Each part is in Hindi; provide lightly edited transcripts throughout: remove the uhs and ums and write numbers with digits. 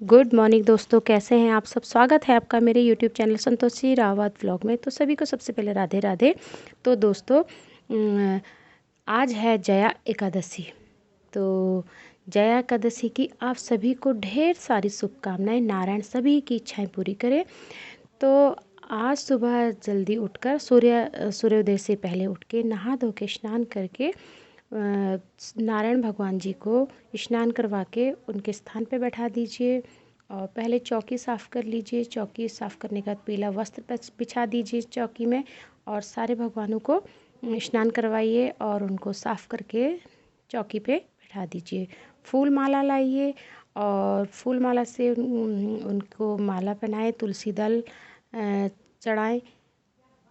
गुड मॉर्निंग दोस्तों, कैसे हैं आप सब। स्वागत है आपका मेरे YouTube channel Santoshi Rawat vlog में। तो सभी को सबसे पहले राधे राधे। तो दोस्तों आज है जया एकादशी। तो जया एकादशी की आप सभी को ढेर सारी शुभकामनाएं। नारायण सभी की इच्छाएं पूरी करे। तो आज सुबह जल्दी उठकर सूर्योदय से पहले उठ के नहा धो के स्नान करके नारायण भगवान जी को स्नान करवा के उनके स्थान पे बैठा दीजिए और पहले चौकी साफ़ कर लीजिए। चौकी साफ़ करने के बाद पीला वस्त्र बिछा दीजिए चौकी में और सारे भगवानों को स्नान करवाइए और उनको साफ़ करके चौकी पे बैठा दीजिए। फूल माला लाइए और फूल माला से उनको माला पहनाए। तुलसी दल चढ़ाएं।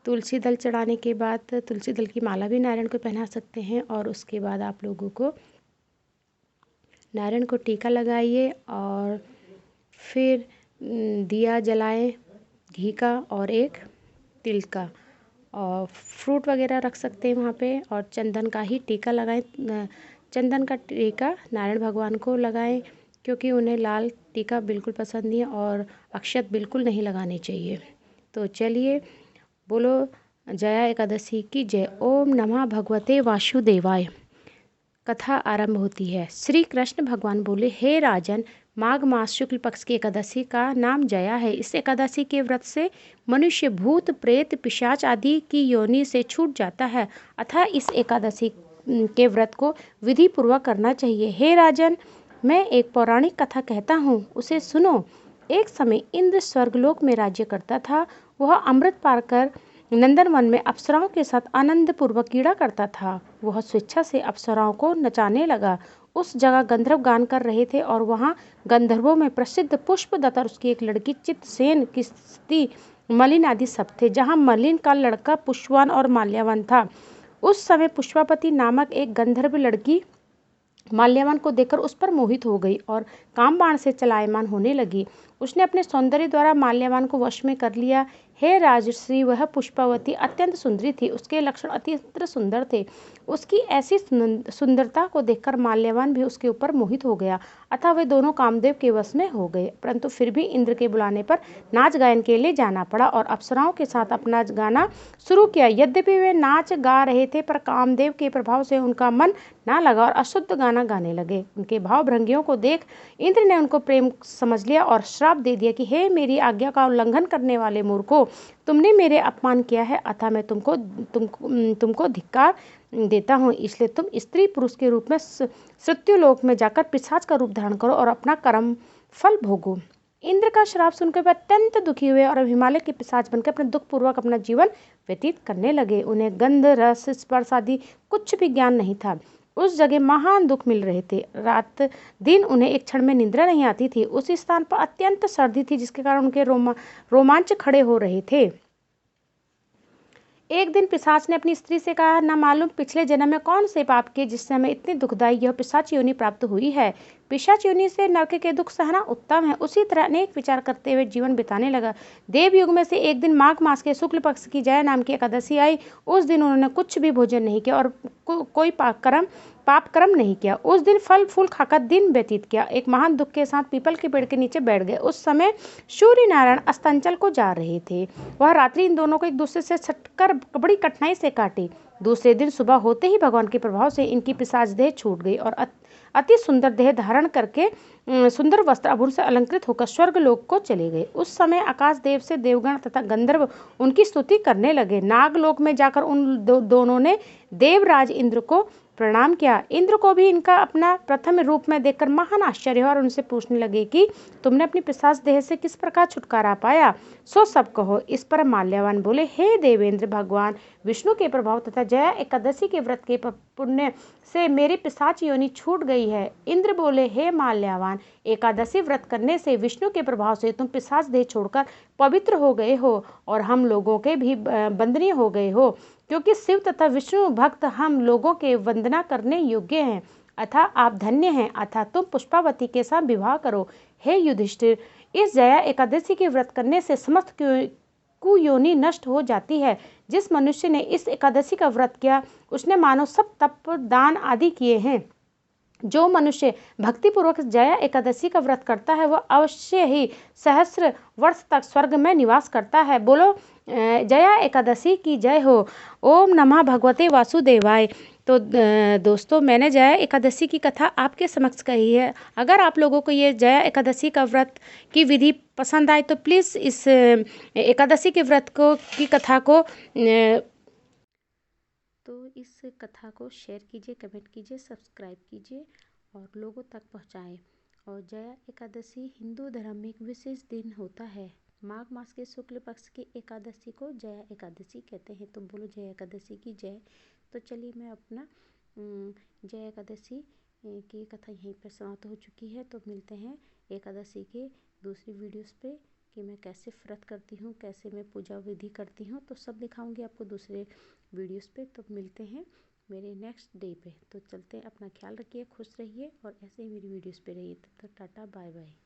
तुलसी दल चढ़ाने के बाद तुलसी दल की माला भी नारायण को पहना सकते हैं और उसके बाद आप लोगों को नारायण को टीका लगाइए और फिर दिया जलाएं घी का और एक तिल का, और फ्रूट वगैरह रख सकते हैं वहाँ पे, और चंदन का ही टीका लगाएं। चंदन का टीका नारायण भगवान को लगाएं क्योंकि उन्हें लाल टीका बिल्कुल पसंद नहीं है और अक्षत बिल्कुल नहीं लगाने चाहिए। तो चलिए बोलो जया एकादशी की जय। ओम नमः भगवते वासुदेवाय। कथा आरंभ होती है। श्री कृष्ण भगवान बोले, हे राजन, माघ मास शुक्ल पक्ष की एकादशी का नाम जया है। इस एकादशी के व्रत से मनुष्य भूत प्रेत पिशाच आदि की योनि से छूट जाता है। अतः इस एकादशी के व्रत को विधि पूर्वक करना चाहिए। हे राजन, मैं एक पौराणिक कथा कहता हूँ, उसे सुनो। एक समय इंद्र स्वर्गलोक में राज्य करता था। वह अमृत पाकर नंदनवन में अप्सराओं के साथ आनंद पूर्वक क्रीड़ा करता था। वह स्वेच्छा से अप्सराओं को नचाने लगा। उस जगह गंधर्व गान कर रहे थे और वहाँ गंधर्वों में प्रसिद्ध पुष्पदत्त और उसकी एक लड़की चित्रसेन की स्त्री मलिन आदि सब थे। जहाँ मलिन का लड़का पुष्पवान और माल्यवान था, उस समय पुष्पावती नामक एक गंधर्व लड़की माल्यवान को देखकर उस पर मोहित हो गई और काम बाण से चलायमान होने लगी। उसने अपने सौंदर्य द्वारा माल्यवान को वश में कर लिया। हे राजश्री, वह पुष्पावती अत्यंत सुंदरी थी। उसके लक्षण अत्यंत सुंदर थे। उसकी ऐसी सुंदरता को देखकर माल्यवान भी उसके ऊपर मोहित हो गया। अतः वे दोनों कामदेव के वश में हो गए। परंतु फिर भी इंद्र के बुलाने पर नाच गायन के लिए जाना पड़ा और अप्सराओं के साथ अपना गाना शुरू किया। यद्यपि वे नाच गा रहे थे पर कामदेव के प्रभाव से उनका मन ना लगा और अशुद्ध गाना गाने लगे। उनके भाव भंगियों को देख इंद्र ने उनको प्रेम समझ लिया और श्राप दे दिया कि हे मेरी आज्ञा का उल्लंघन करने वाले मूर्खों, तुमने मेरे अपमान किया है, अतः मैं तुमको धिक्कार देता हूँ। इसलिए तुम स्त्री पुरुष के रूप में मृत्युलोक में जाकर पिशाच का रूप धारण करो और अपना कर्म फल भोगो। इंद्र का श्राप सुनकर वे अत्यंत दुखी हुए और हिमालय के पिशाच बनकर अपने दुख पूर्वक अपना जीवन व्यतीत करने लगे। उन्हें गंध रस स्पर्श आदि कुछ भी ज्ञान नहीं था। उस जगह महान दुख मिल रहे थे। रात दिन उन्हें एक क्षण में निद्रा नहीं आती थी। उस स्थान पर अत्यंत सर्दी थी जिसके कारण उनके रोमांच खड़े हो रहे थे। एक दिन पिशाच ने अपनी स्त्री से कहा, न मालूम पिछले जन्म में कौन से पाप किए जिससे हमें इतनी दुखदायी यह पिशाच योनि प्राप्त हुई है। पिशाच योनि से नरक के दुख सहना उत्तम है। उसी तरह अनेक विचार करते हुए जीवन बिताने लगा। देव युग में से एक दिन माघ मास के शुक्ल पक्ष की जया नाम की एकादशी आई। उस दिन उन्होंने कुछ भी भोजन नहीं किया और कोई पाप कर्म नहीं किया। उस दिन फल फूल खाकर दिन व्यतीत किया। एक महान दुख के साथ पीपल के पेड़ के नीचे बैठ गए। उस समय सूर्य नारायण अस्तांचल को जा रहे थे। वह रात्रि इन दोनों को एक दूसरे से सटकर बड़ी कठिनाई से काटी। दूसरे दिन सुबह होते ही भगवान के प्रभाव से इनकी पिशाच देह छूट गई और अति सुंदर देह धारण करके सुंदर वस्त्र आभूषण से अलंकृत होकर स्वर्ग लोक को चले गए। उस समय आकाश देव से देवगण तथा गंधर्व उनकी स्तुति करने लगे। नागलोक में जाकर उन दोनों ने देवराज इंद्र को प्रणाम किया। इंद्र को भी इनका अपना प्रथम रूप में देखकर महान आश्चर्य हुआ और उनसे पूछने लगे कि तुमने अपनी पिशाच देह से किस प्रकार छुटकारा पाया, सो सब कहो। इस पर माल्यवान बोले, हे देवेंद्र, भगवान विष्णु के प्रभाव तथा जया एकादशी के व्रत के पुण्य से मेरी पिशाच योनि छूट गई है। इंद्र बोले, हे माल्यवान, एकादशी व्रत करने से विष्णु के प्रभाव से तुम पिशाच देह छोड़कर पवित्र हो गए हो और हम लोगों के भी बंदनीय हो गए हो, क्योंकि शिव तथा विष्णु भक्त हम लोगों के वंदना करने योग्य हैं। अतः आप धन्य हैं। अतः तुम पुष्पावती के साथ विवाह करो। हे युधिष्ठिर, इस जया एकादशी के व्रत करने से समस्त कुयोनि नष्ट हो जाती है। जिस मनुष्य ने इस एकादशी का व्रत किया उसने मानो सब तप दान आदि किए हैं। जो मनुष्य भक्तिपूर्वक जया एकादशी का व्रत करता है वह अवश्य ही सहस्र वर्ष तक स्वर्ग में निवास करता है। बोलो जया एकादशी की जय हो। ओम नमः भगवते वासुदेवाय। तो दोस्तों, मैंने जया एकादशी की कथा आपके समक्ष कही है। अगर आप लोगों को ये जया एकादशी का व्रत की विधि पसंद आए तो प्लीज़ इस एकादशी के व्रत को की कथा को इस कथा को शेयर कीजिए, कमेंट कीजिए, सब्सक्राइब कीजिए और लोगों तक पहुंचाएं। और जया एकादशी हिंदू धर्म में एक विशेष दिन होता है। माघ मास के शुक्ल पक्ष की एकादशी को जया एकादशी कहते हैं। तो बोलो जया एकादशी की जय। तो चलिए, मैं अपना जया एकादशी की कथा यहीं पर समाप्त हो चुकी है। तो मिलते हैं एकादशी के दूसरी वीडियोस पे कि मैं कैसे व्रत करती हूँ, कैसे मैं पूजा विधि करती हूँ, तो सब दिखाऊंगी आपको दूसरे वीडियोस पे। तो मिलते हैं मेरे नेक्स्ट डे पे। तो चलते हैं, अपना ख्याल रखिए, खुश रहिए और ऐसे ही मेरी वीडियोस पे रहिए। तब तक टाटा बाय बाय।